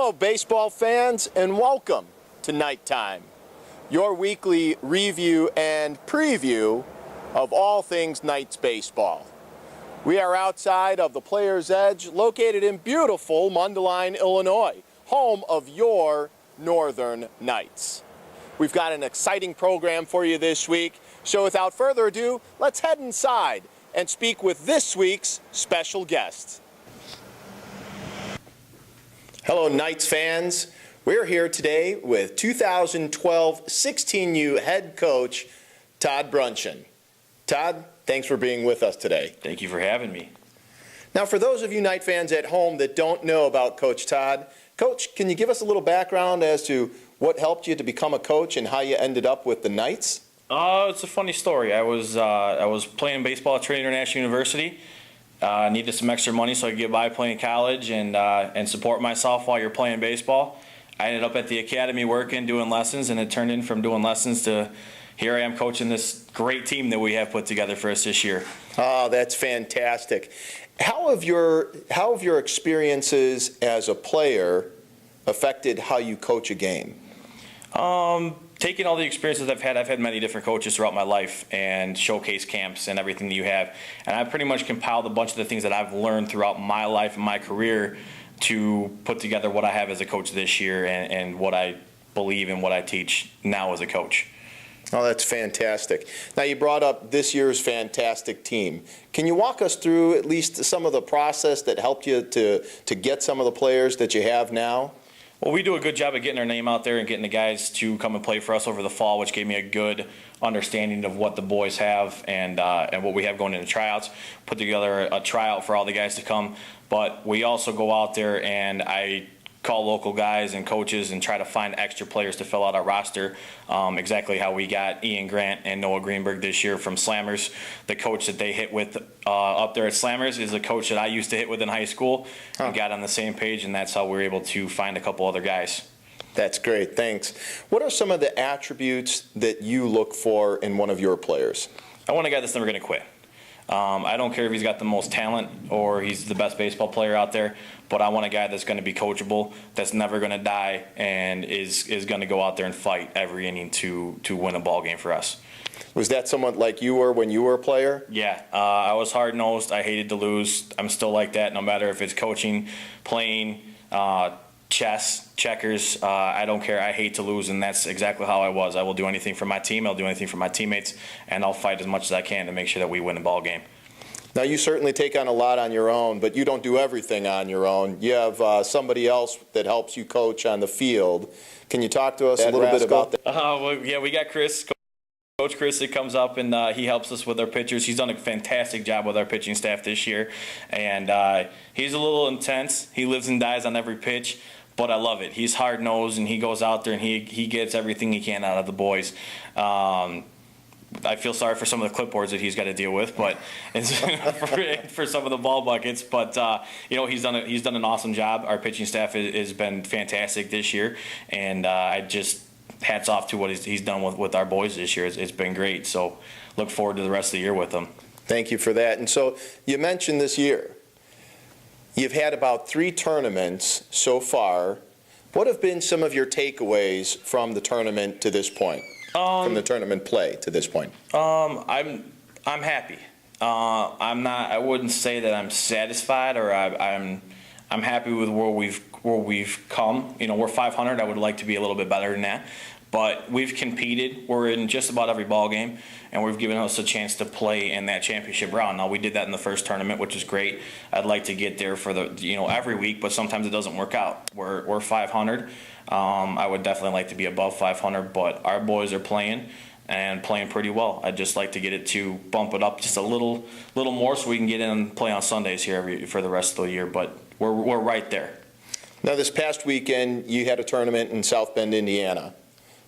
Hello, baseball fans, and welcome to KnighTime, your weekly review and preview of all things Knights baseball. We are outside of the Players Edge, located in beautiful Mundelein, Illinois, home of your Northern Knights. We've got an exciting program for you this week, so without further ado, let's head inside and speak with this week's special guest. Hello, Knights fans. We're here today with 2012 16U head coach Todd Brunson. Todd, thanks for being with us today. Thank you for having me. Now, for those of you Knight fans at home that don't know about Coach Todd, Coach, can you give us a little background as to what helped you to become a coach and how you ended up with the Knights? It's a funny story. I was playing baseball at Trinity International University. Needed some extra money so I could get by playing college and support myself while you're playing baseball. I ended up at the academy working, doing lessons, and it turned in from doing lessons to here I am coaching this great team that we have put together for us this year. Oh, that's fantastic. How have your experiences as a player affected how you coach a game? Taking all the experiences I've had many different coaches throughout my life and showcase camps and everything that you have. And I've pretty much compiled a bunch of the things that I've learned throughout my life and my career to put together what I have as a coach this year and what I believe and what I teach now as a coach. Oh, that's fantastic. Now, you brought up this year's fantastic team. Can you walk us through at least some of the process that helped you to get some of the players that you have now? Well, we do a good job of getting our name out there and getting the guys to come and play for us over the fall, which gave me a good understanding of what the boys have and what we have going into tryouts. Put together a tryout for all the guys to come, but we also go out there and I call local guys and coaches and try to find extra players to fill out our roster, exactly how we got Ian Grant and Noah Greenberg this year from Slammers. The coach that they hit with up there at Slammers is a coach that I used to hit with in high school. We got on the same page, and that's how we were able to find a couple other guys. That's great, thanks. What are some of the attributes that you look for in one of your players? I want a guy that's never going to quit. I don't care if he's got the most talent or he's the best baseball player out there, but I want a guy that's going to be coachable, that's never going to die, and is going to go out there and fight every inning to win a ball game for us. Was that someone like you were when you were a player? Yeah, I was hard-nosed. I hated to lose. I'm still like that no matter if it's coaching, playing, chess, checkers. I don't care. I hate to lose, and that's exactly how I was. I will do anything for my team. I'll do anything for my teammates, and I'll fight as much as I can to make sure that we win a ball game. Now, you certainly take on a lot on your own, but you don't do everything on your own. You have somebody else that helps you coach on the field. Can you talk to us a little bit about that? Well, yeah, we got Chris. Coach Chris that comes up and he helps us with our pitchers. He's done a fantastic job with our pitching staff this year, and he's a little intense. He lives and dies on every pitch, but I love it. He's hard-nosed, and he goes out there and he gets everything he can out of the boys. I feel sorry for some of the clipboards that he's got to deal with, but for some of the ball buckets. But he's done an awesome job. Our pitching staff has been fantastic this year, and I just hats off to what he's done with our boys this year. It's been great. So look forward to the rest of the year with them. Thank you for that. And so you mentioned this year, you've had about 3 tournaments so far. What have been some of your takeaways from the tournament to this point? From the tournament play to this point? I'm happy. I wouldn't say that I'm satisfied or I'm happy with where we've come. We're 500. I would like to be a little bit better than that. But we've competed. We're in just about every ball game, and we've given us a chance to play in that championship round. Now, we did that in the first tournament, which is great. I'd like to get there for every week, but sometimes it doesn't work out. We're 500. I would definitely like to be above 500, but our boys are playing and playing pretty well. I'd just like to get it to bump it up just a little more so we can get in and play on Sundays here for the rest of the year. But we're right there. Now, this past weekend, you had a tournament in South Bend, Indiana.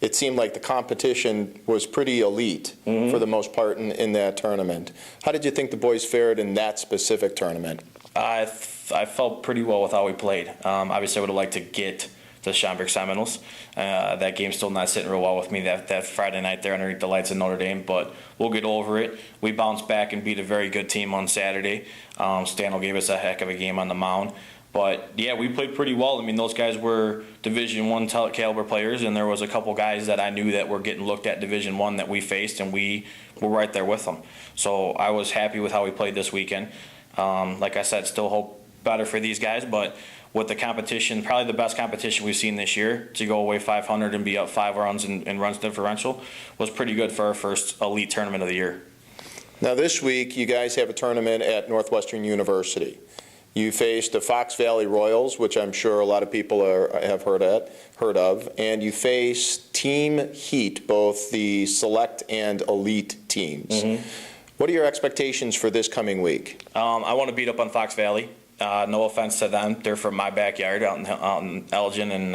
It seemed like the competition was pretty elite for the most part in that tournament. How did you think the boys fared in that specific tournament? I felt pretty well with how we played. Obviously, I would have liked to get the Schaumburg Seminoles. That game's still not sitting real well with me that Friday night there underneath the lights in Notre Dame, but we'll get over it. We bounced back and beat a very good team on Saturday. Stanley gave us a heck of a game on the mound. But yeah, we played pretty well. I mean, those guys were Division I caliber players, and there was a couple guys that I knew that were getting looked at Division I that we faced, and we were right there with them. So I was happy with how we played this weekend. Like I said, still hope better for these guys, but with the competition, probably the best competition we've seen this year, to go away 500 and be up 5 runs in runs differential was pretty good for our first elite tournament of the year. Now this week, you guys have a tournament at Northwestern University. You faced the Fox Valley Royals, which I'm sure a lot of people have heard of, and you face Team Heat, both the select and elite teams. Mm-hmm. What are your expectations for this coming week? I want to beat up on Fox Valley. No offense to them, they're from my backyard out in Elgin and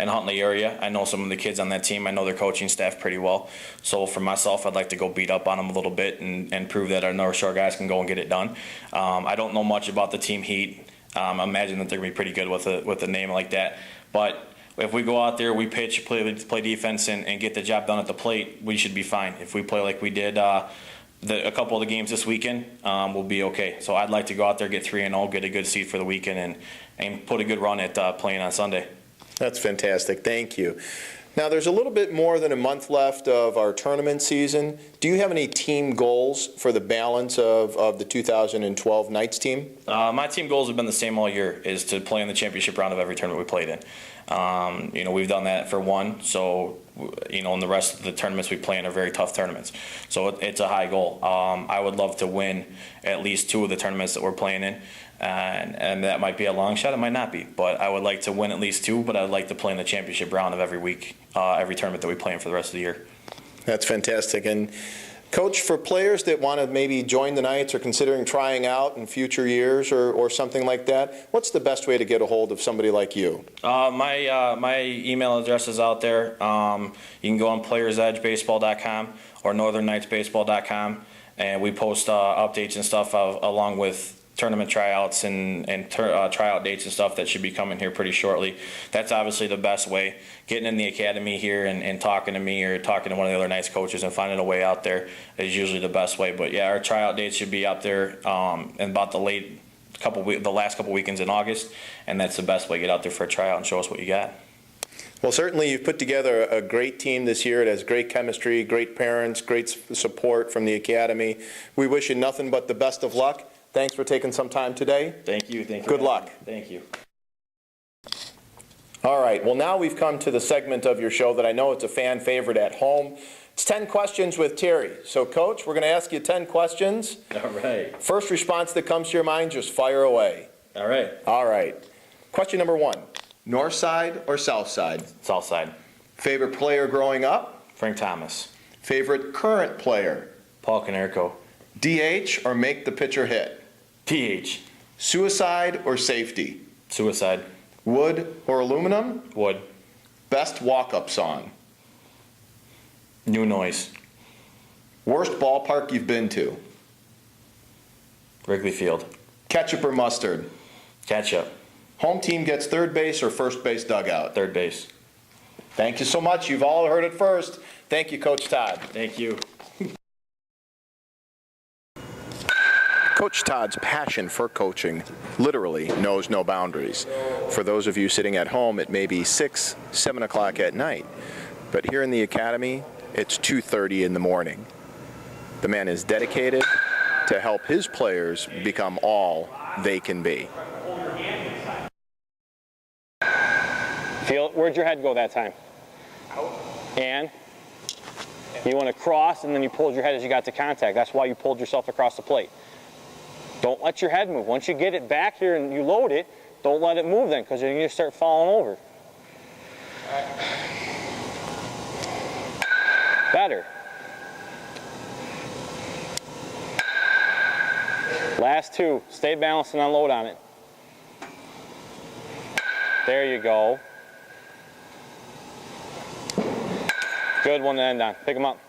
Huntley area. I know some of the kids on that team. I know their coaching staff pretty well. So for myself, I'd like to go beat up on them a little bit and prove that our North Shore guys can go and get it done. I don't know much about the Team Heat. I imagine that they're going to be pretty good with a name like that. But if we go out there, we pitch, play defense, and get the job done at the plate, we should be fine. If we play like we did a couple of the games this weekend, will be okay. So I'd like to go out there, get 3-0, get a good seed for the weekend, and put a good run at playing on Sunday. That's fantastic. Thank you. Now, there's a little bit more than a month left of our tournament season. Do you have any team goals for the balance of the 2012 Knights team? My team goals have been the same all year, is to play in the championship round of every tournament we played in. We've done that for one, so and the rest of the tournaments we play in are very tough tournaments. So it's a high goal. I would love to win at least 2 of the tournaments that we're playing in, and that might be a long shot, it might not be, but I would like to win at least 2, but I'd like to play in the championship round of every week, every tournament that we play in for the rest of the year. That's fantastic. And Coach, for players that want to maybe join the Knights or considering trying out in future years or something like that, what's the best way to get a hold of somebody like you? My email address is out there. You can go on playersedgebaseball.com or northernknightsbaseball.com, and we post updates and stuff along with tournament tryouts and tryout dates and stuff that should be coming here pretty shortly. That's obviously the best way. Getting in the academy here and talking to me or talking to one of the other Knights coaches and finding a way out there is usually the best way. But yeah, our tryout dates should be out there in about the last couple weekends in August, and that's the best way. Get out there for a tryout and show us what you got. Well, certainly you've put together a great team this year. It has great chemistry, great parents, great support from the academy. We wish you nothing but the best of luck. Thanks for taking some time today. Thank you. Thank you. Good luck. Thank you. All right. Well, now we've come to the segment of your show that I know it's a fan favorite at home. It's 10 questions with Terry. So, Coach, we're going to ask you 10 questions. All right. First response that comes to your mind, just fire away. All right. All right. Question number 1. North side or south side? South side. Favorite player growing up? Frank Thomas. Favorite current player? Paul Konerko. DH or make the pitcher hit? DH. Suicide or safety? Suicide. Wood or aluminum? Wood. Best walk-up song? New Noise. Worst ballpark you've been to? Wrigley Field. Ketchup or mustard? Ketchup. Home team gets third base or first base dugout? Third base. Thank you so much. You've all heard it first. Thank you, Coach Todd. Thank you. Coach Todd's passion for coaching literally knows no boundaries. For those of you sitting at home, it may be 6, 7 o'clock at night. But here in the academy, it's 2:30 in the morning. The man is dedicated to help his players become all they can be. Where'd your head go that time? And you want to cross, and then you pulled your head as you got to contact. That's why you pulled yourself across the plate. Don't let your head move. Once you get it back here and you load it, don't let it move then, because you're going to start falling over. Better. Last 2. Stay balanced and unload on it. There you go. Good one to end on. Pick them up.